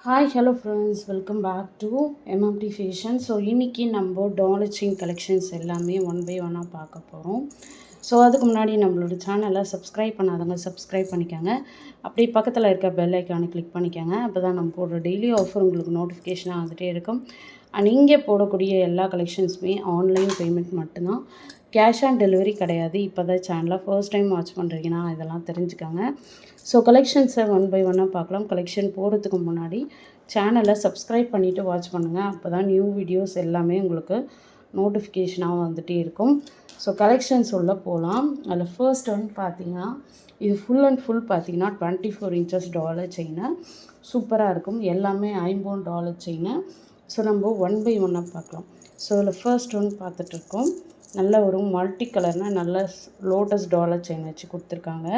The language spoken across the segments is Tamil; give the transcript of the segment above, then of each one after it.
Hi hello friends, welcome back to MMT fashion. So இன்றைக்கி நம்ம டாலர் செயின் கலெக்ஷன்ஸ் எல்லாமே ஒன் பை ஒன்னாக பார்க்க போகிறோம். ஸோ அதுக்கு முன்னாடி நம்மளோட சேனலை சப்ஸ்கிரைப் பண்ணாதவங்க சப்ஸ்கிரைப் பண்ணிக்கோங்க. அப்படி பக்கத்தில் இருக்க பெல் ஐக்கானை கிளிக் பண்ணிக்கோங்க. அப்போ தான் நம்ம போடுற டெய்லி ஆஃபர் உங்களுக்கு நோட்டிஃபிகேஷனாக வந்துகிட்டே இருக்கும். அண்ட் இங்கே போடக்கூடிய எல்லா கலெக்ஷன்ஸுமே ஆன்லைன் பேமெண்ட் மட்டும்தான், கேஷ் ஆன் டெலிவரி கிடையாது. இப்போ தான் சேனலை ஃபர்ஸ்ட் டைம் வாட்ச் பண்ணுறீங்கன்னா இதெல்லாம் தெரிஞ்சுக்கோங்க. ஸோ கலெக்ஷன்ஸை ஒன் பை ஒன்னாக பார்க்கலாம். கலெக்ஷன் போகிறதுக்கு முன்னாடி சேனலை சப்ஸ்கிரைப் பண்ணிவிட்டு வாட்ச் பண்ணுங்கள். அப்போ தான் நியூ வீடியோஸ் எல்லாமே உங்களுக்கு நோட்டிஃபிகேஷனாக வந்துகிட்டே இருக்கும். ஸோ கலெக்ஷன்ஸ் உள்ளே போகலாம். அதில் ஃபர்ஸ்ட் ஒன் பார்த்திங்கன்னா, இது ஃபுல் அண்ட் ஃபுல் பார்த்திங்கன்னா 24 inches டாலர் செயினு சூப்பராக இருக்கும். எல்லாமே ஐம்போன் டாலர் செயினு. ஸோ நம்ம ஒன் பை ஒன்னாக பார்க்கலாம். ஸோ இதில் ஃபர்ஸ்ட் ஒன் பார்த்துட்ருக்கோம். நல்ல ஒரு மல்டி கலர்னால் நல்ல லோட்டஸ் டாலர் செயின் வச்சு கொடுத்துருக்காங்க.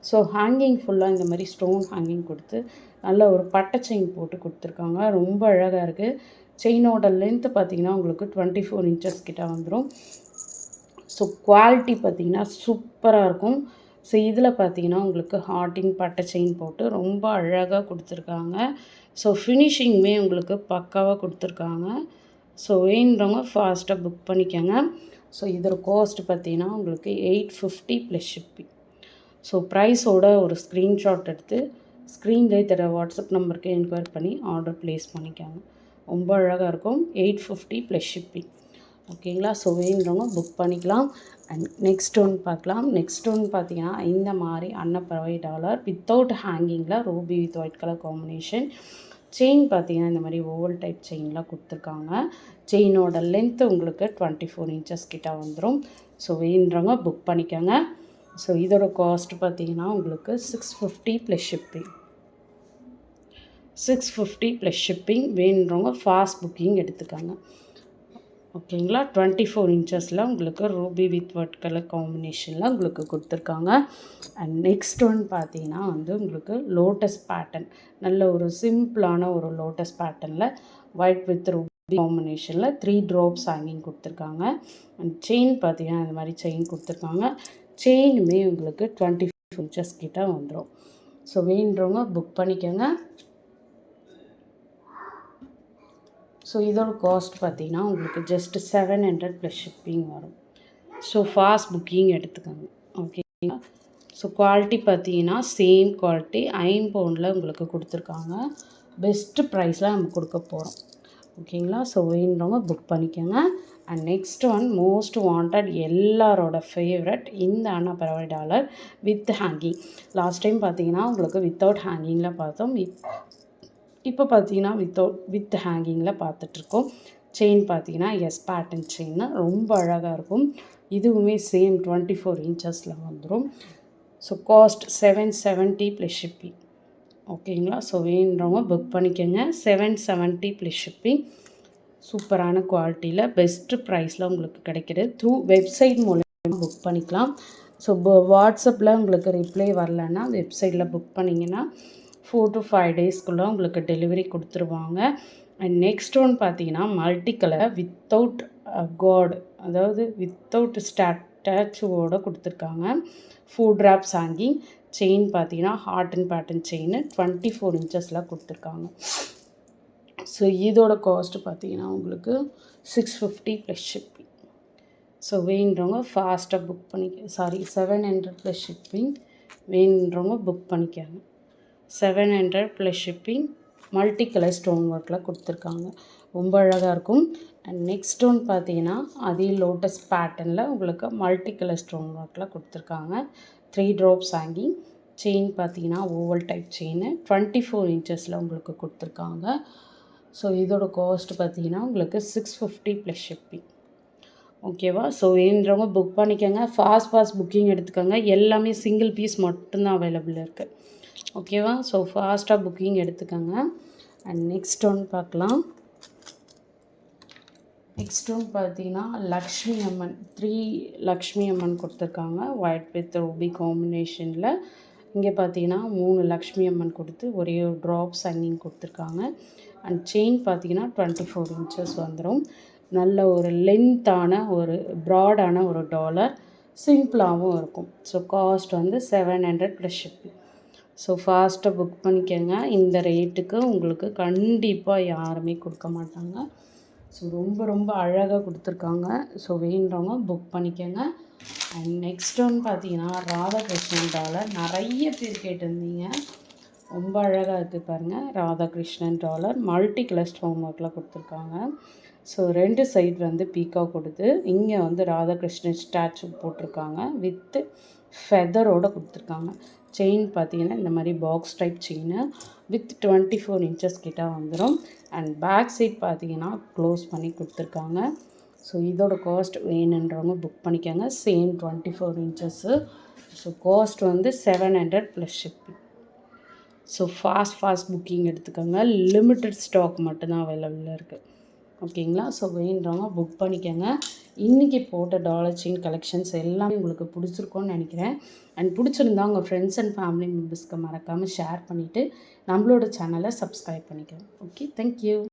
ஸோ ஹேங்கிங் ஃபுல்லாக இந்த மாதிரி ஸ்டோன் ஹேங்கிங் கொடுத்து நல்ல ஒரு பட்டை செயின் போட்டு கொடுத்துருக்காங்க. ரொம்ப அழகாக இருக்குது. செயினோட லென்த்து பார்த்திங்கன்னா உங்களுக்கு 24 inches கிட்ட வந்துடும். ஸோ குவாலிட்டி பார்த்திங்கன்னா சூப்பராக இருக்கும். ஸோ இதில் பார்த்திங்கன்னா உங்களுக்கு ஹார்டின் பட்டை செயின் போட்டு ரொம்ப அழகாக கொடுத்துருக்காங்க. ஸோ ஃபினிஷிங்குமே உங்களுக்கு பக்காவாக கொடுத்துருக்காங்க. ஸோ வேணுறவங்க ஃபாஸ்ட்டாக புக் பண்ணிக்கோங்க. ஸோ இதோட காஸ்ட் பார்த்திங்கன்னா உங்களுக்கு 850 ப்ளஸ் ஷிப்பிங். ஸோ ப்ரைஸோட ஒரு ஸ்க்ரீன்ஷாட் எடுத்து ஸ்க்ரீன்லேயே தர வாட்ஸ்அப் நம்பருக்கு என்கொயரி பண்ணி ஆர்டர் ப்ளேஸ் பண்ணிக்காங்க. ரொம்ப அழகாக இருக்கும். 850 ப்ளஸ் ஷிப்பிங். ஓகேங்களா? ஸோ வேணுறவங்க புக் பண்ணிக்கலாம். அண்ட் நெக்ஸ்ட் ஒன் பார்க்கலாம். நெக்ஸ்ட் ஒன் பார்த்திங்கன்னா இந்த மாதிரி அன்னப்பறவை டாலர் வித்தவுட் ஹேங்கிங்கில் ruby with white colour combination. Chain பார்த்திங்கன்னா இந்த மாதிரி ஓவல் டைப் செயின்லாம் கொடுத்துருக்காங்க. செயினோட லென்த்து உங்களுக்கு 24 inches கிட்ட வந்துடும். ஸோ வேணுறவங்க புக் பண்ணிக்கோங்க. ஸோ இதோட காஸ்ட் பார்த்திங்கன்னா உங்களுக்கு 650 ப்ளஸ் ஷிப்பிங். 650 plus shipping. வேணுறவங்க ஃபாஸ்ட் புக்கிங் எடுத்துக்கோங்க. ஓகேங்களா? 24 inchஸில் உங்களுக்கு ரூபி வித் ஒயிட் கலர் காம்பினேஷனில் உங்களுக்கு கொடுத்துருக்காங்க. அண்ட் நெக்ஸ்ட் ஒன் பார்த்தீங்கன்னா உங்களுக்கு லோட்டஸ் பேட்டர்ன், நல்ல ஒரு சிம்பிளான ஒரு லோட்டஸ் பேட்டர்னில் ஒயிட் வித் ரூபி காம்பினேஷனில் 3 drops ஹேங்கிங் கொடுத்துருக்காங்க. அண்ட் செயின் பார்த்தீங்கன்னா இந்த மாதிரி செயின் கொடுத்துருக்காங்க. செயினுமே உங்களுக்கு 24 inches கிட்ட வந்துடும். ஸோ வேணுறவங்க புக் பண்ணிக்கோங்க. ஸோ இதோட காஸ்ட் பார்த்திங்கன்னா உங்களுக்கு ஜஸ்ட் 700 ப்ளஸ் ஷிப்பிங் வரும். ஸோ ஃபாஸ்ட் புக்கிங் எடுத்துக்கோங்க. ஓகேங்களா? ஸோ குவாலிட்டி பார்த்தீங்கன்னா சேம் குவாலிட்டி ஐம்பவுண்டில் உங்களுக்கு கொடுத்துருக்காங்க. பெஸ்ட்டு ப்ரைஸில் நம்ம கொடுக்க போகிறோம். ஓகேங்களா? ஸோ வேணுறவங்க புக் பண்ணிக்கோங்க. And next one most wanted, எல்லாரோட ஃபேவரட், இந்த அன்னப்பறவை dollar with hanging. Last time பார்த்தீங்கன்னா உங்களுக்கு வித்தவுட் ஹேங்கிங்கில் பார்த்தோம். இப்போ பார்த்தீங்கன்னா வித் ஹேங்கிங்கில் பார்த்துட்ருக்கோம். செயின் பார்த்தீங்கன்னா எஸ் பேட்டர்ன் செயின் ரொம்ப அழகாக இருக்கும். இதுவுமே சேம் 24 inchஸில் வந்துடும். So cost 770 plus shipping. ஓகேங்களா? ஸோ வேணுறவங்க புக் பண்ணிக்கோங்க. 770 ப்ளஸ் ஷிப்பிங். சூப்பரான குவாலிட்டியில் பெஸ்ட்டு ப்ரைஸில் உங்களுக்கு கிடைக்கிது. த்ரூ வெப்சைட் மூலமாக புக் பண்ணிக்கலாம். ஸோ வாட்ஸ்அப்பில் உங்களுக்கு ரிப்ளை வரலன்னா வெப்சைட்டில் புக் பண்ணிங்கன்னா 4 to 5 daysக்குள்ளே உங்களுக்கு டெலிவரி கொடுத்துருவாங்க. அண்ட் நெக்ஸ்ட் ஒன் பார்த்தீங்கன்னா மல்டி கலர் வித்தவுட் காட், அதாவது வித்தவுட் ஸ்டாச்சுவோடு கொடுத்துருக்காங்க. 4 drops ஹேங்கிங். செயின் பார்த்தீங்கன்னா ஹார்ட் அண்ட் பேட்டர்ன் செயின் 24 inchஸில் கொடுத்துருக்காங்க. ஸோ இதோட காஸ்ட்டு பார்த்தீங்கன்னா உங்களுக்கு 650 ப்ளஸ் ஷிப்பிங். ஸோ வேணுறவங்க ஃபாஸ்ட்டாக புக் பண்ணிக்க 700 ப்ளஸ் ஷிப்பிங். வேணுன்றவங்க புக் பண்ணிக்காங்க. 700 plus shipping. Multi colour stone ஒர்க்கில் கொடுத்துருக்காங்க. ரொம்ப அழகாக இருக்கும். அண்ட் நெக்ஸ்ட் ஒன் பார்த்தீங்கன்னா அதே லோட்டஸ் பேட்டர்னில் உங்களுக்கு மல்டி கலர் ஸ்டோன் ஒர்க்கில் கொடுத்துருக்காங்க. 3 drops ஹேங்கிங். செயின் பார்த்தீங்கன்னா ஓவல் டைப் செயின் 24 inchஸில் உங்களுக்கு கொடுத்துருக்காங்க. ஸோ இதோட காஸ்ட் பார்த்தீங்கன்னா உங்களுக்கு 650 ப்ளஸ் ஷிப்பிங். ஓகேவா? ஸோ வேணுன்றவங்க புக் பண்ணிக்கோங்க. ஃபாஸ்ட் புக்கிங் எடுத்துக்கோங்க. எல்லாமே சிங்கிள் பீஸ் மட்டும்தான் அவைலபிள் இருக்குது. ஓகேவா? ஸோ ஃபாஸ்ட்டாக புக்கிங் எடுத்துக்கோங்க. அண்ட் நெக்ஸ்ட் ஒன் பார்க்கலாம். நெக்ஸ்ட் ஒன் பார்த்தீங்கன்னா லக்ஷ்மி அம்மன், 3 லக்ஷ்மி அம்மன் கொடுத்துருக்காங்க ஒயிட் வித் ரூபி காம்பினேஷனில். இங்கே பார்த்தீங்கன்னா 3 லக்ஷ்மி அம்மன் கொடுத்து ஒரே ஒரு ட்ராப்ஸ் ஹேங்கிங் கொடுத்துருக்காங்க. அண்ட் செயின் பார்த்தீங்கன்னா 24 inches வந்துடும். நல்ல ஒரு லென்த்தான ஒரு ப்ராடான ஒரு டாலர், சிம்பிளாகவும் இருக்கும். So cost 700 plus shipping. So ஃபாஸ்ட்டாக புக் பண்ணிக்கோங்க. இந்த ரேட்டுக்கு உங்களுக்கு கண்டிப்பாக யாருமே கொடுக்க மாட்டாங்க. ஸோ ரொம்ப ரொம்ப அழகாக கொடுத்துருக்காங்க. ஸோ வேணுறவங்க புக் பண்ணிக்கோங்க. அண்ட் நெக்ஸ்ட் ஒன்று பார்த்தீங்கன்னா ராதாகிருஷ்ணன் டாலர் நிறைய பேர் கேட்டிருந்தீங்க. ரொம்ப அழகாக இருக்குது பாருங்கள். Radhakrishnan dollar multi colour stone ஒர்க்கில் கொடுத்துருக்காங்க. ஸோ 2 சைடு வந்து பீகாக் கொடுத்து இங்கே வந்து ராதாகிருஷ்ணன் ஸ்டாச்சு போட்டிருக்காங்க. வித்து ஃபெதரோடு கொடுத்துருக்காங்க. செயின் பார்த்தீங்கன்னா இந்த மாதிரி box type chain with 24 inches கிட்ட வந்துடும். அண்ட் பேக் சைட் பார்த்தீங்கன்னா க்ளோஸ் பண்ணி கொடுத்துருக்காங்க. ஸோ இதோட காஸ்ட் வேணுன்றவங்க புக் பண்ணிக்கோங்க. Same 24 inches. ஸோ காஸ்ட் வந்து 700 plus shipping. So fast booking எடுத்துக்கோங்க. லிமிட்டட் ஸ்டாக் மட்டும்தான் அவைலபிளாக இருக்குது. ஓகேங்களா? ஸோ வேணுன்றவங்க புக் பண்ணிக்கோங்க. இன்றைக்கி போட்ட டாலர் செயின் கலெக்ஷன்ஸ் எல்லாமே உங்களுக்கு பிடிச்சிருக்கோன்னு நினைக்கிறேன். அண்ட் பிடிச்சிருந்தா உங்கள் ஃப்ரெண்ட்ஸ் அண்ட் ஃபேமிலி மெம்பர்ஸ்க்கு மறக்காமல் ஷேர் பண்ணிவிட்டு நம்மளோட சேனலை சப்ஸ்கிரைப் பண்ணிக்கோங்க. Okay, thank you.